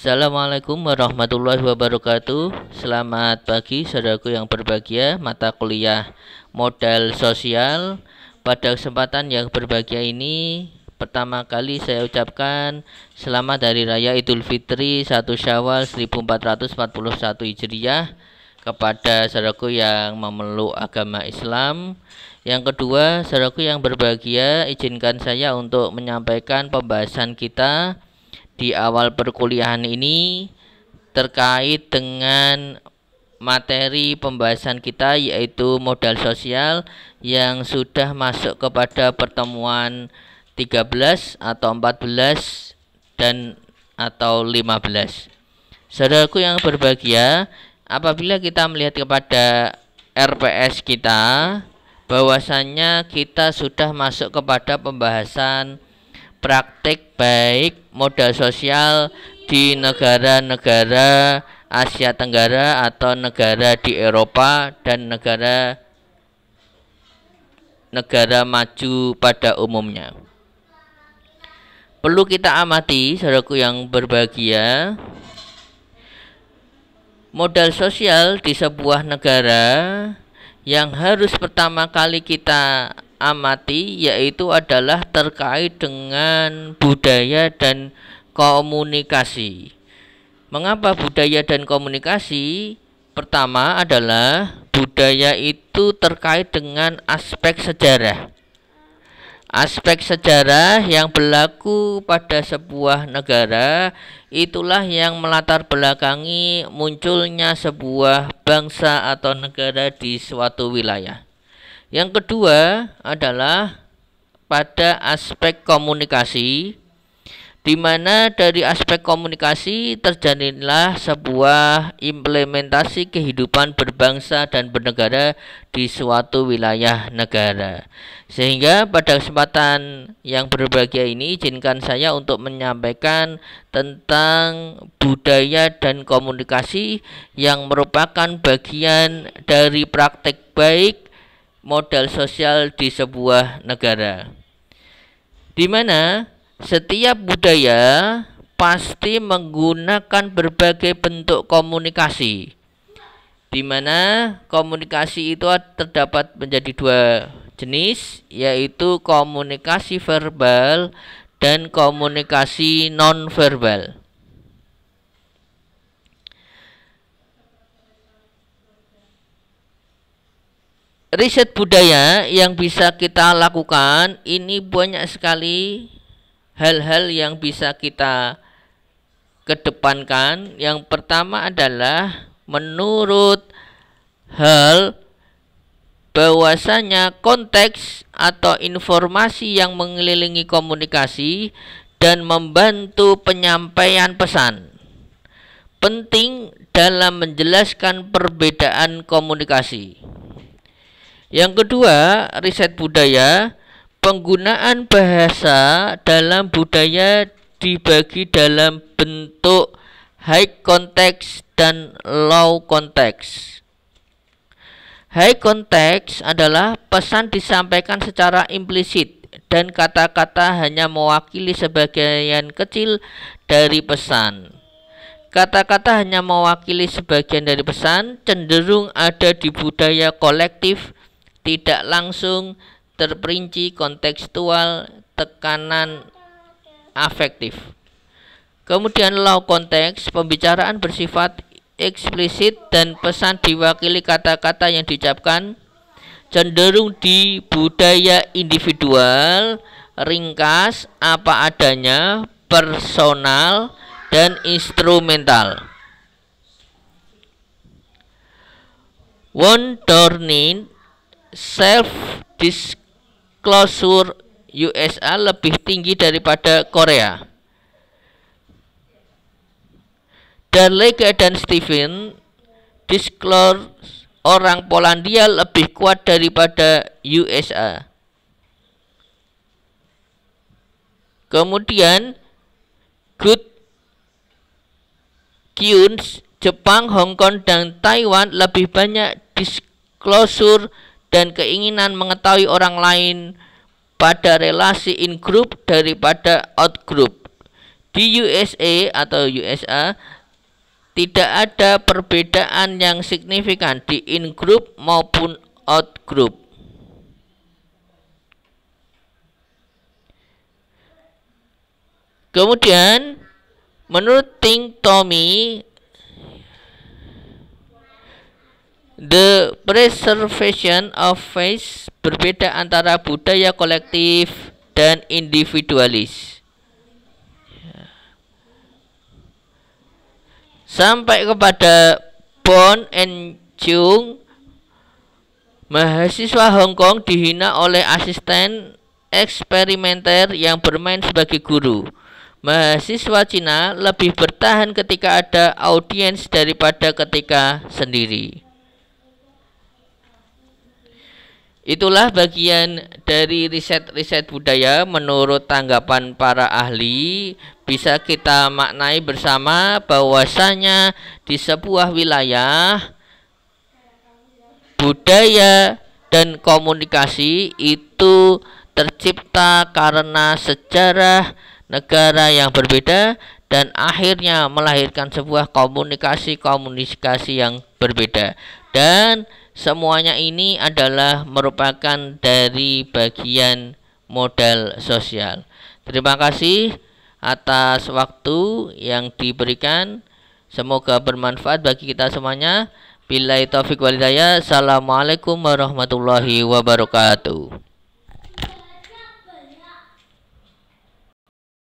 Assalamualaikum warahmatullahi wabarakatuh. Selamat pagi saudaraku yang berbahagia. Mata kuliah modal sosial. Pada kesempatan yang berbahagia ini, pertama kali saya ucapkan selamat Hari Raya Idul Fitri 1 Syawal 1441 Hijriah kepada saudaraku yang memeluk agama Islam. Yang kedua, saudaraku yang berbahagia, izinkan saya untuk menyampaikan pembahasan kita di awal perkuliahan ini terkait dengan materi pembahasan kita, yaitu modal sosial yang sudah masuk kepada pertemuan 13 atau 14 dan atau 15. Saudaraku yang berbahagia, apabila kita melihat kepada RPS kita, bahwasannya kita sudah masuk kepada pembahasan praktik baik modal sosial di negara-negara Asia Tenggara atau negara di Eropa dan negara maju pada umumnya. Perlu kita amati, saudaraku yang berbahagia, modal sosial di sebuah negara yang harus pertama kali kita amati yaitu adalah terkait dengan budaya dan komunikasi. Mengapa budaya dan komunikasi? Pertama adalah budaya itu terkait dengan aspek sejarah. Aspek sejarah yang berlaku pada sebuah negara itulah yang melatar belakangi munculnya sebuah bangsa atau negara di suatu wilayah. Yang kedua adalah pada aspek komunikasi, di mana dari aspek komunikasi terjadilah sebuah implementasi kehidupan berbangsa dan bernegara di suatu wilayah negara. Sehingga pada kesempatan yang berbahagia ini, izinkan saya untuk menyampaikan tentang budaya dan komunikasi yang merupakan bagian dari praktek baik modal sosial di sebuah negara, di mana setiap budaya pasti menggunakan berbagai bentuk komunikasi, di mana komunikasi itu terdapat menjadi dua jenis, yaitu komunikasi verbal dan komunikasi non-verbal. Riset budaya yang bisa kita lakukan ini banyak sekali hal-hal yang bisa kita kedepankan. Yang pertama adalah menurut hal bahwasanya konteks atau informasi yang mengelilingi komunikasi dan membantu penyampaian pesan penting dalam menjelaskan perbedaan komunikasi. Yang kedua, riset budaya, penggunaan bahasa dalam budaya dibagi dalam bentuk high context dan low context. High context adalah pesan disampaikan secara implisit dan kata-kata hanya mewakili sebagian kecil dari pesan. Kata-kata hanya mewakili sebagian dari pesan, cenderung ada di budaya kolektif, tidak langsung, terperinci, kontekstual, tekanan afektif. Kemudian low context, pembicaraan bersifat eksplisit dan pesan diwakili kata-kata yang diucapkan, cenderung di budaya individual, ringkas, apa adanya, personal, dan instrumental. One Dornin self-disclosure USA lebih tinggi daripada Korea. Darlega dan Steven disclosure orang Polandia lebih kuat daripada USA. Kemudian Kyuns, Jepang, Hong Kong, dan Taiwan lebih banyak disclosure dan keinginan mengetahui orang lain pada relasi in group daripada out group. Di USA atau USA tidak ada perbedaan yang signifikan di in-group maupun out-group. Kemudian, menurut Think Tommy, the preservation of faith berbeda antara budaya kolektif dan individualis. Sampai kepada Bon and Chung, mahasiswa Hong Kong dihina oleh asisten eksperimenter yang bermain sebagai guru. Mahasiswa Cina lebih bertahan ketika ada audiens daripada ketika sendiri. Itulah bagian dari riset-riset budaya menurut tanggapan para ahli. Bisa kita maknai bersama bahwasanya di sebuah wilayah budaya dan komunikasi itu tercipta karena sejarah negara yang berbeda dan akhirnya melahirkan sebuah komunikasi yang berbeda. Dan semuanya ini adalah merupakan dari bagian modal sosial. Terima kasih atas waktu yang diberikan. Semoga bermanfaat bagi kita semuanya. Billahi taufiq wal hidayah. Assalamualaikum warahmatullahi wabarakatuh.